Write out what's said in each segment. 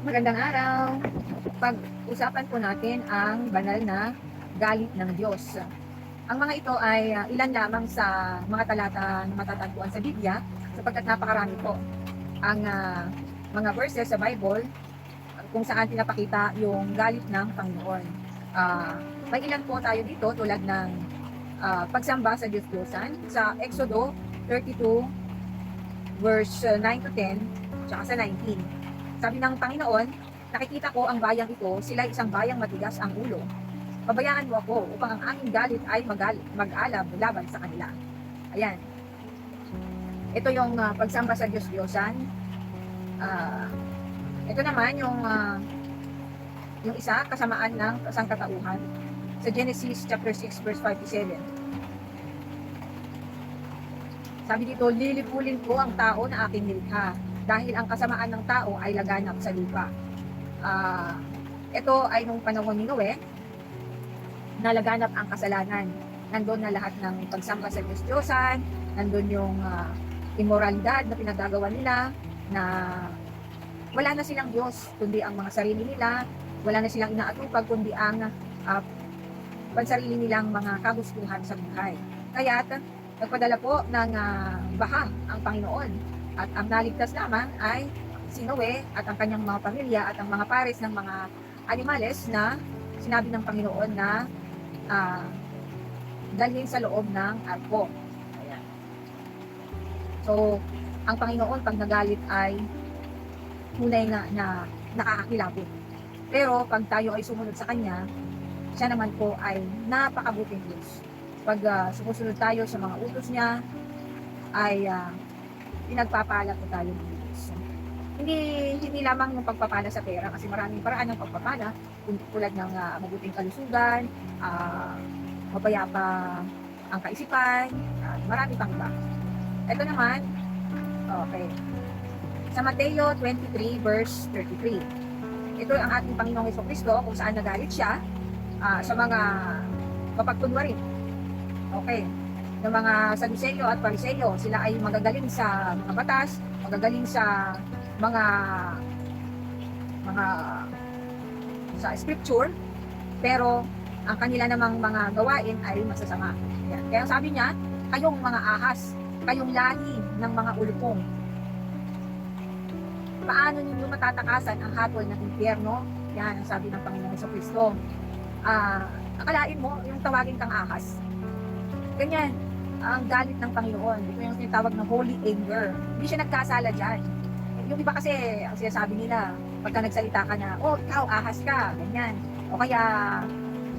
Magandang araw. Pag-usapan po natin ang banal na galit ng Diyos. Ang mga ito ay ilan lamang sa mga talata na matatagpuan sa Biblia sapagkat napakarami po ang mga verses sa Bible kung saan pinapakita yung galit ng Panginoon. Ah, may ilan po tayo dito tulad ng pagsamba sa Diyos-Diyosan sa Exodo 32 verse 9 to 10 tsaka sa 19. Sabi ng Panginoon, nakikita ko ang bayang ito, sila isang bayang matigas ang ulo. Pabayaan mo ako upang ang aking galit ay mag-alab laban sa kanila. Ayan. Ito yung pagsamba sa Diyos-Diyosan. Ah, ito naman yung isa, kasamaan ng sangkatauhan. Sa Genesis chapter 6 verse 5 to 7. Sabi dito, lilipulin ko ang tao na aking nilikha dahil ang kasamaan ng tao ay laganap sa lupa. Ito ay nung panahon ni Noe, na laganap ang kasalanan. Nandun na lahat ng pagsamba sa Diyos-Diyosan, nandun yung immoralidad na pinagagawa nila, na wala na silang Diyos, kundi ang mga sarili nila, wala na silang inaatupag, kundi ang pansarili nilang mga kagustuhan sa buhay. Kaya nagpadala po ng baha ang Panginoon. At ang naligtas lamang ay si Noe at ang kanyang mga pamilya at ang mga pares ng mga animales na sinabi ng Panginoon na dalhin sa loob ng arko. Ayan. So, ang Panginoon pag nagalit ay tunay na nakakakilabot. Pero pag tayo ay sumunod sa Kanya, siya naman po ay napakabuting Diyos. Pag sumusunod tayo sa mga utos niya, ay pinagpapala po tayo ng Diyos. Hindi lamang yung pagpapala sa pera, kasi maraming paraan ng pagpapala, tulad ng mabuting kalusugan, mapayapa ang kaisipan, marami pang iba. Ito naman, okay, sa Mateo 23 verse 33. Ito ang ating Panginoong Jesucristo kung saan nagalit siya sa mga mapagkunwari. Okay, ng mga Saduceo at Pariseo, sila ay magagaling sa mga batas, magagaling sa mga sa scripture, pero ang kanila namang mga gawain ay masasama. Yan. Kaya sabi niya, kayong mga ahas, kayong lahi ng mga ulupong, paano ninyo matatakasan ang hatol ng impyerno? Yan ang sabi ng Panginoong Jesucristo. Akalain mo, yung tawagin kang ahas. Ganyan, ang galit ng Panginoon. Ito yung tinatawag na holy anger. Hindi siya nagkasala dyan. Yung iba kasi, ang sinasabi nila, pagka nagsalita ka na, oh, ikaw, ahas ka, ganyan. O kaya,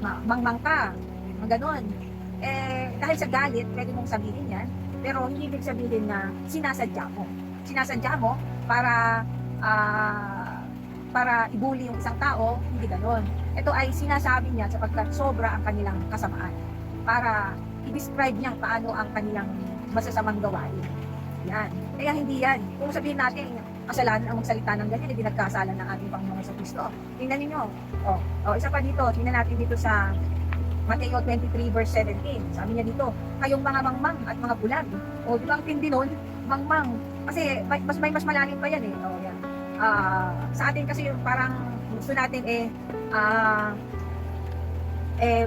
mangmang ka, mga ganon. Dahil sa galit, pwede mong sabihin yan, pero hindi ibig sabihin na sinasadya mo. Sinasadya mo para ibuli yung isang tao, hindi ganon. Ito ay sinasabi niya sapagkat sobra ang kanilang kasamaan. Para i-describe niya paano ang kanilang masasamang gawain. Yan. Kaya hindi yan. Kung sabihin natin, kasalanan ang magsalita ng ganyan, hindi nagkasalan ng ating Panginoong Jesucristo. Tingnan ninyo. Isa pa dito, tingnan natin dito sa Mateo 23 verse 17. Sabi niya dito, kayong mga mangmang at mga bulag. Di ba ang tindi nun? Mangmang. Kasi mas malalim pa yan eh. Yan. Sa atin kasi parang gusto natin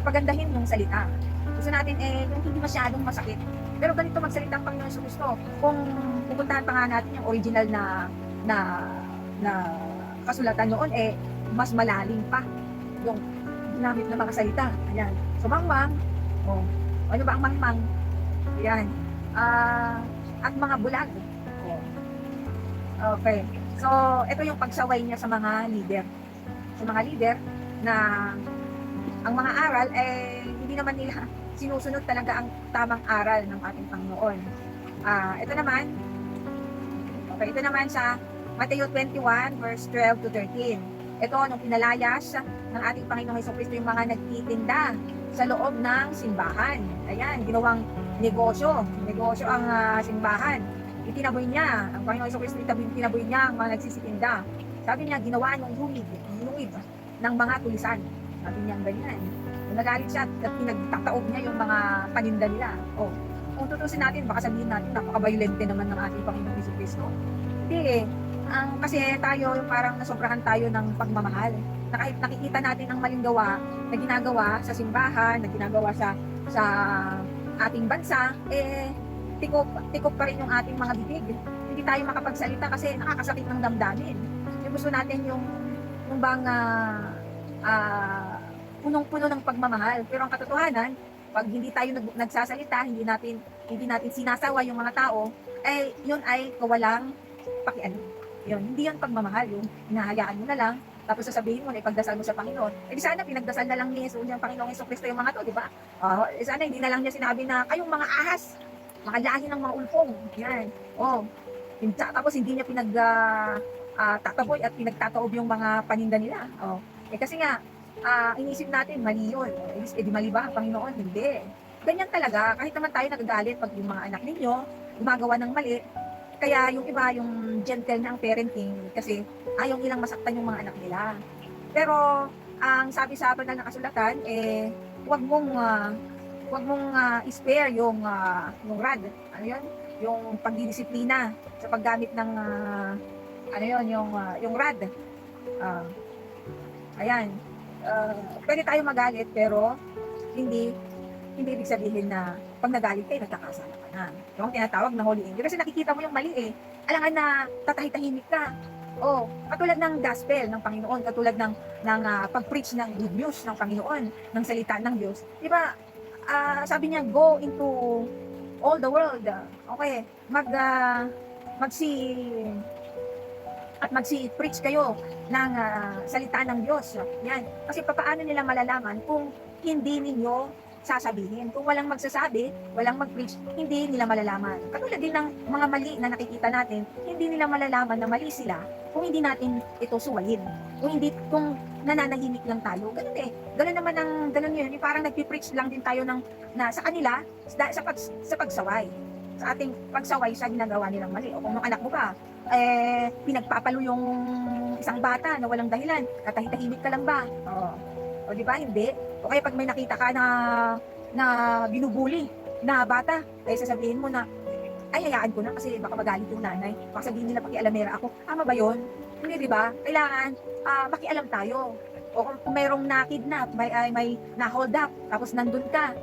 pagandahin yung salita. Gusto natin yung hindi masyadong masakit. Pero ganito magsalita ang Panginoon Jesucristo. Kung pupuntahan pa nga natin yung original na kasulatan noon, mas malalim pa yung ginamit ng mga salita. Ayan. So, mangmang. Ano ba ang mangmang? Ayan. At mga bulag. Okay. So, ito yung pagsaway niya sa mga leader. Sa mga leader na ang mga aral hindi naman nila sinusunod talaga ang tamang aral ng ating Panginoon. Ito naman sa Mateo 21 verse 12 to 13. Ito nung pinalayas ng ating Panginoong Jesucristo yung mga nagtitinda sa loob ng simbahan. Ayan, ginawang negosyo ang simbahan. Itinaboy niya, ang Panginoong Jesucristo itinaboy niya ang mga nagsisitinda. Sabi niya, ginawa yung luwid ng mga tulisan. Sabi niya ganyan. Nagalit siya at pinagtataob niya yung mga paninda nila. Kung tutusin natin, baka sabihin natin, napaka-violente naman ng ating Panginoong Jesucristo. Hindi Kasi tayo, yung parang nasobrahan tayo ng pagmamahal. Na kahit nakikita natin ang maling gawa na ginagawa sa simbahan, na ginagawa sa ating bansa, tikop pa rin yung ating mga bibig. Hindi tayo makapagsalita kasi nakakasakit ng damdamin. Yung gusto natin yung bang punong-puno ng pagmamahal. Pero ang katotohanan, pag hindi tayo nagsasalita, hindi natin sinasawa yung mga tao, yun ay kawalang pakialam. Yun, hindi yun pagmamahal, yung hinahayaan mo na lang, tapos sasabihin mo na ipagdasal mo sa Panginoon. Di sana pinagdasal na lang ni Jesus, yung Panginoong Jesucristo yung mga to, di ba? Sana hindi na lang niya sinabi na kayong mga ahas, mga lahi ng mga ulpong. Yan. Tapos hindi niya tataboy at pinagtataob yung mga paninda nila. Kasi nga, inisip natin, mali yun. Di mali ba ang Panginoon? Hindi. Ganyan talaga. Kahit naman tayo nagagalit pag yung mga anak ninyo gumagawa ng mali. Kaya yung iba, yung gentle na ang parenting kasi ayaw nilang masaktan yung mga anak nila. Pero ang sabi sa banal na kasulatan, huwag mong spare yung rod. Ano yun? Yung pagdidisiplina sa paggamit ng yung rod. Ayan. Pwede tayo magalit pero hindi ibig sabihin na pag nagalit kayo, nagkakasala ka na. Yung tinatawag na holy anger. Kasi nakikita mo yung mali Alangan na tatahitahimik ka. Katulad ng gospel ng Panginoon, katulad ng pag-preach ng good news ng Panginoon, ng salita ng Diyos. Di ba, sabi niya, go into all the world. Okay, magsi-preach kayo ng salita ng Diyos. Yan. Kasi paano nila malalaman kung hindi ninyo sasabihin? Kung walang magsasabi, walang mag-preach, hindi nila malalaman. Katulad din ng mga mali na nakikita natin, hindi nila malalaman na mali sila kung hindi natin ito suwayin. Kung nananahimik lang tayo. Ganun yun. Parang nagpipreach lang din tayo sa kanila, sa pagsaway. Sa ating pagsaway sa ginagawa nilang mali. O kung ng anak mo ba, pinagpapalo yung isang bata na walang dahilan, katahitahimik ka lang ba? O di ba, hindi? O kaya pag may nakita ka na binubuli na bata, ay sasabihin mo na, ay hayaan ko na kasi baka magalit yung nanay. Baka sabihin nila pakialamera ako. Tama ba yun? Hindi, di ba? Kailangan makialam tayo. O kung mayroong na-kidnap, may na-hold up, tapos nandun ka,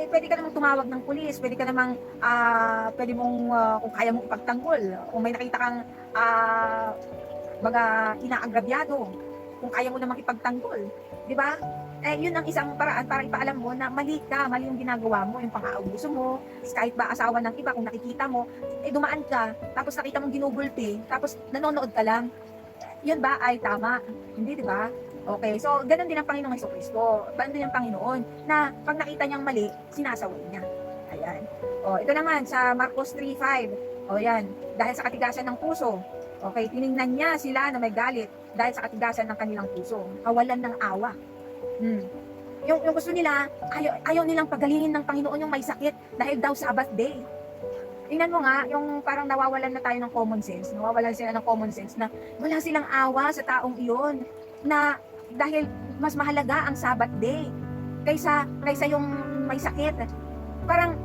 pwede ka namang tumawag ng pulis, pwede kung kaya mong ipagtanggol, kung may nakita kang inaagrabyado, kung kaya mo namang ipagtanggol, di ba? Yun ang isang paraan para ipaalam mo na mali yung ginagawa mo, yung pang-aabuso mo, kahit ba asawa ng iba, kung nakikita mo, dumaan ka, tapos nakita mong ginugulpi, tapos nanonood ka lang, yun ba ay tama? Hindi, di ba? Okay, so ganun din ang Panginoong Jesucristo. Ganun din ang Panginoon na pag nakita niyang mali, sinasaway niya. Ayan. Ito naman sa Marcos 3:5. Yan. Dahil sa katigasan ng puso. Okay, tiningnan niya sila na may galit dahil sa katigasan ng kanilang puso. Kawalan ng awa. Yung gusto nila, ayaw nilang pagalingin ng Panginoon yung may sakit dahil daw Sabbath day. Tingnan mo nga, yung parang nawawalan na tayo ng common sense. Nawawalan sila ng common sense na wala silang awa sa taong iyon. Na dahil mas mahalaga ang Sabbath day kaysa yung may sakit. Parang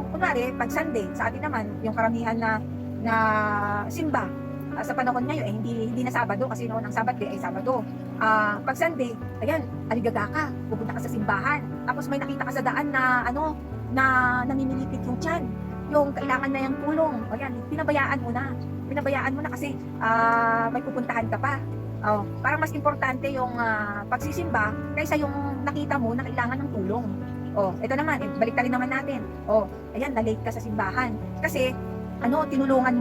kunwari, pag Sunday, sa atin naman, yung karamihan na simba, sa panahon ngayon, hindi na Sabado kasi noon ang Sabbath day ay Sabado. Pag Sunday, ayan, aligaga ka, pupunta ka sa simbahan, tapos may nakita ka sa daan na namimilipit yung tiyan, yung kailangan na yung tulong, ayan, pinabayaan mo na kasi may pupuntahan ka pa. Parang mas importante yung pagsisimba kaysa yung nakita mo na kailangan ng tulong. Ito naman, balik rin naman natin. Ayan, na-late ka sa simbahan. Kasi, tinulungan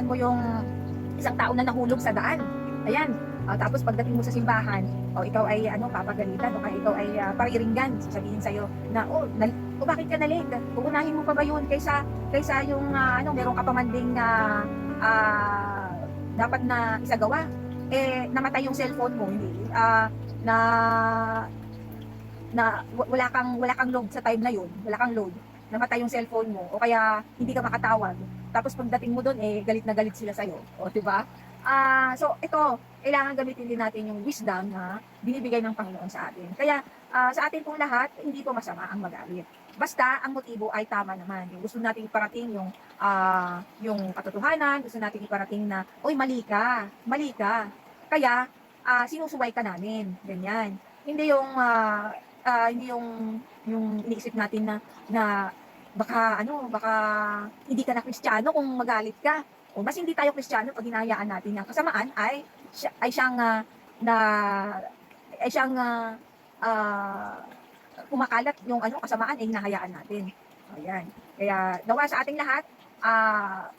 mo yung isang tao na nahulog sa daan. Ayan, tapos pagdating mo sa simbahan, ikaw ay papagalitan, o kaya ikaw ay pariringgan, sasabihin sa'yo na, bakit ka na-late? Uunahin mo pa ba yun kaysa yung, meron ka pa man ding dapat na isagawa? Namatay yung cellphone mo, hindi wala kang load sa time na yun, namatay yung cellphone mo, o kaya hindi ka makatawag, tapos pagdating mo doon, galit na galit sila sa'yo, diba? So ito, kailangan gamitin din natin yung wisdom na binibigay ng Panginoon sa atin. Kaya sa atin pong lahat, hindi po masama ang magalit. Basta ang motibo ay tama naman. Yung gusto nating iparating yung katotohanan, gusto nating iparating na, "Uy, mali ka, mali ka." Kaya, sinusuway ka namin, ganyan. Hindi yung iniisip natin na baka hindi ka na Kristiyano kung magalit ka. O mas hindi tayo Kristiyano 'pag hinahayaan natin ang kasamaan ay siyang, na ay siyang, kumakalat yung kasamaan ay hinahayaan natin. Ayan. Kaya nawa sa ating lahat,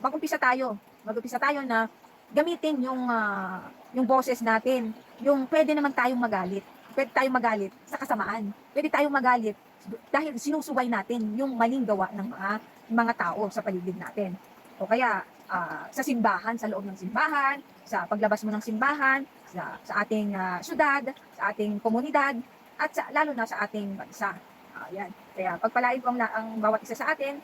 mag-umpisa tayo na gamitin yung boses natin, yung pwede naman tayong magalit. Pwede tayong magalit sa kasamaan. Pwede tayong magalit dahil sinusuway natin yung maling gawa ng mga tao sa paligid natin. O kaya, sa simbahan, sa loob ng simbahan, sa paglabas mo ng simbahan, sa ating syudad, sa ating komunidad, at lalo na sa ating bansa. Ayan. Kaya pagpalain ko ang bawat isa sa atin.